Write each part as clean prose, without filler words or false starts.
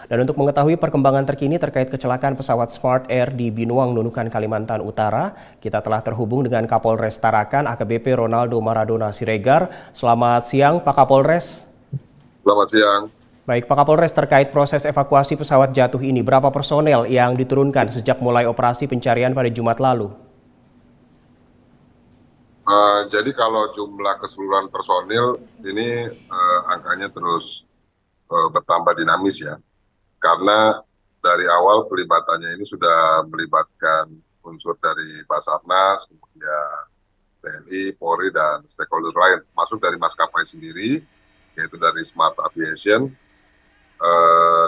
Dan untuk mengetahui perkembangan terkini terkait kecelakaan pesawat Smart Air di Binuang, Nunukan, Kalimantan Utara, kita telah terhubung dengan Kapolres Tarakan AKBP Ronaldo Maradona Siregar. Selamat siang Pak Kapolres. Selamat siang. Baik Pak Kapolres, terkait proses evakuasi pesawat jatuh ini, berapa personel yang diturunkan sejak mulai operasi pencarian pada Jumat lalu? Jadi kalau jumlah keseluruhan personil ini angkanya terus bertambah dinamis ya, karena dari awal pelibatannya ini sudah melibatkan unsur dari Basarnas, kemudian TNI, Polri, dan stakeholder lain, masuk dari maskapai sendiri, yaitu dari Smart Aviation,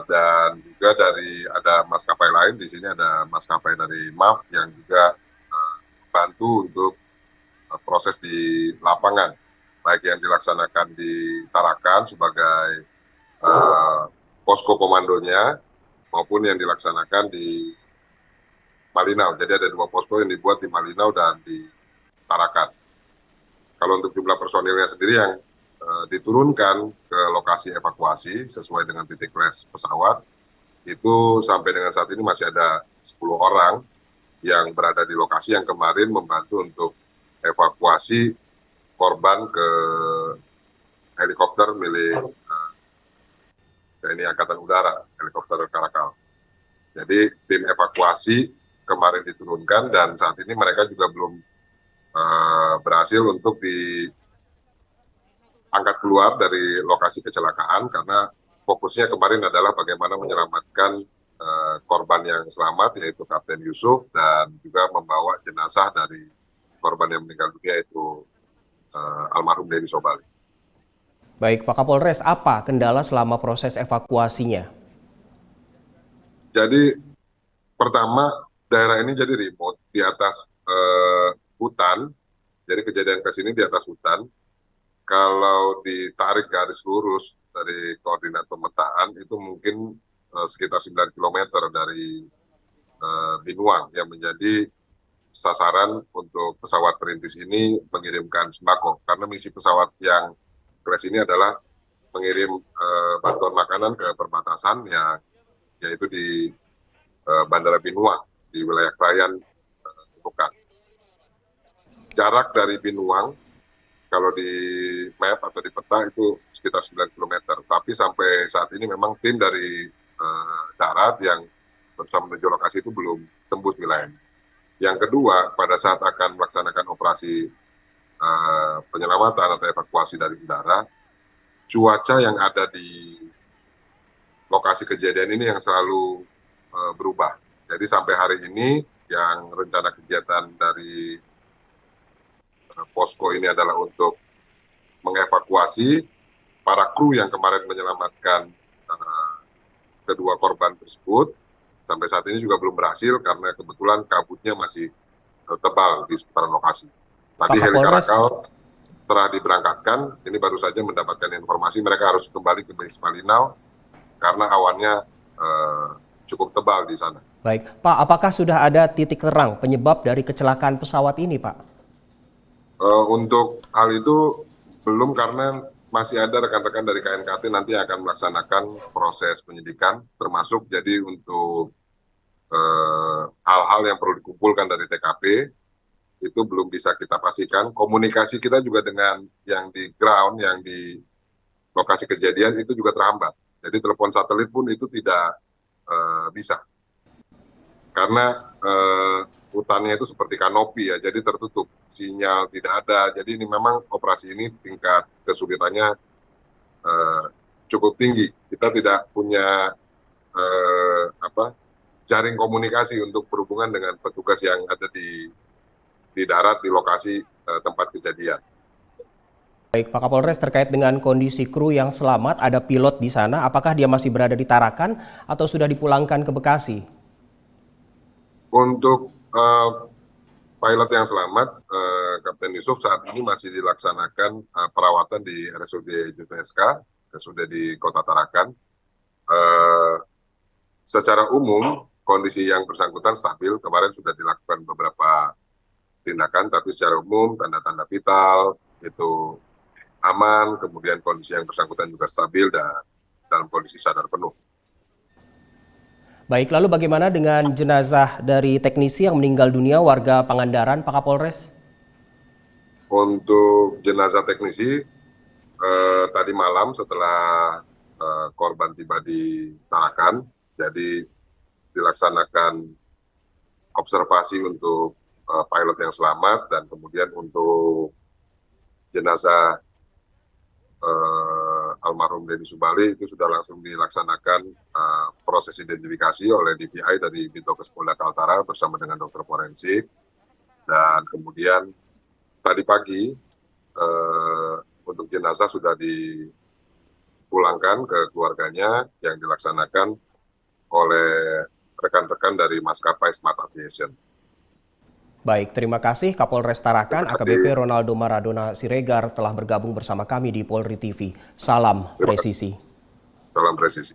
dan juga dari ada maskapai lain. Di sini ada maskapai dari MAF yang juga bantu untuk proses di lapangan, baik yang dilaksanakan di Tarakan sebagai posko komandonya maupun yang dilaksanakan di Malinau. Jadi ada dua posko yang dibuat di Malinau dan di Tarakan. Kalau untuk jumlah personilnya sendiri yang diturunkan ke lokasi evakuasi sesuai dengan titik crash pesawat, itu sampai dengan saat ini masih ada 10 orang yang berada di lokasi yang kemarin membantu untuk evakuasi korban ke helikopter milik TNI Angkatan Udara, helikopter Karakal. Jadi tim evakuasi kemarin diturunkan dan saat ini mereka juga belum berhasil untuk diangkat keluar dari lokasi kecelakaan karena fokusnya kemarin adalah bagaimana menyelamatkan korban yang selamat, yaitu Kapten Yusuf, dan juga membawa jenazah dari korban yang meninggal dunia, itu almarhum Denny Sobali. Baik Pak Kapolres, apa kendala selama proses evakuasinya? Jadi pertama, daerah ini jadi remote di atas hutan, jadi kejadian ke sini di atas hutan. Kalau ditarik garis lurus dari koordinat pemetaan itu mungkin sekitar 9 km dari Binuang yang menjadi sasaran untuk pesawat perintis ini mengirimkan sembako, karena misi pesawat yang crash ini adalah mengirim bantuan makanan ke perbatasan yang yaitu di Bandara Binuang di wilayah Krayan, Nunukan. Jarak dari Binuang kalau di map atau di peta itu sekitar 9 km, tapi sampai saat ini memang tim dari darat yang berusaha menuju lokasi itu belum tembus wilayahnya. Yang kedua, pada saat akan melaksanakan operasi penyelamatan atau evakuasi dari udara, cuaca yang ada di lokasi kejadian ini yang selalu berubah. Jadi sampai hari ini yang rencana kegiatan dari posko ini adalah untuk mengevakuasi para kru yang kemarin menyelamatkan kedua korban tersebut. Sampai saat ini juga belum berhasil karena kebetulan kabutnya masih tebal di seputaran lokasi. Tadi heli Karakal telah diberangkatkan, ini baru saja mendapatkan informasi mereka harus kembali ke base Malinau karena awannya cukup tebal di sana. Baik, Pak, apakah sudah ada titik terang penyebab dari kecelakaan pesawat ini, Pak? Untuk hal itu belum, karena masih ada rekan-rekan dari KNKT nanti akan melaksanakan proses penyidikan, termasuk jadi untuk hal-hal yang perlu dikumpulkan dari TKP, itu belum bisa kita pastikan. Komunikasi kita juga dengan yang di ground, yang di lokasi kejadian itu juga terhambat. Jadi telepon satelit pun itu tidak bisa. Karena hutannya itu seperti kanopi ya, jadi tertutup, sinyal tidak ada. Jadi ini memang operasi ini tingkat kesulitannya cukup tinggi. Kita tidak punya jaring komunikasi untuk berhubungan dengan petugas yang ada di darat di lokasi tempat kejadian. Baik, Pak Kapolres, terkait dengan kondisi kru yang selamat, ada pilot di sana, apakah dia masih berada di Tarakan atau sudah dipulangkan ke Bekasi? Untuk pilot yang selamat, Kapten Yusuf, saat ini masih dilaksanakan perawatan di RSUD JPSK, RSUD di Kota Tarakan. Secara umum, kondisi yang bersangkutan stabil. Kemarin sudah dilakukan beberapa tindakan, tapi secara umum tanda-tanda vital itu aman, kemudian kondisi yang bersangkutan juga stabil dan dalam kondisi sadar penuh. Baik, lalu bagaimana dengan jenazah dari teknisi yang meninggal dunia warga Pangandaran, Pak Kapolres? Untuk jenazah teknisi tadi malam setelah korban tiba di Tarakan, jadi dilaksanakan observasi untuk pilot yang selamat dan kemudian untuk jenazah almarhum Denny Subali itu sudah langsung dilaksanakan proses identifikasi oleh DVI dari Bitokes Polda Kaltara bersama dengan dokter forensik, dan kemudian tadi pagi untuk jenazah sudah dipulangkan ke keluarganya yang dilaksanakan oleh rekan-rekan dari maskapai Smart Aviation. Baik, terima kasih Kapolres Tarakan AKBP Ronaldo Maradona Siregar telah bergabung bersama kami di Polri TV. Salam presisi. Salam presisi.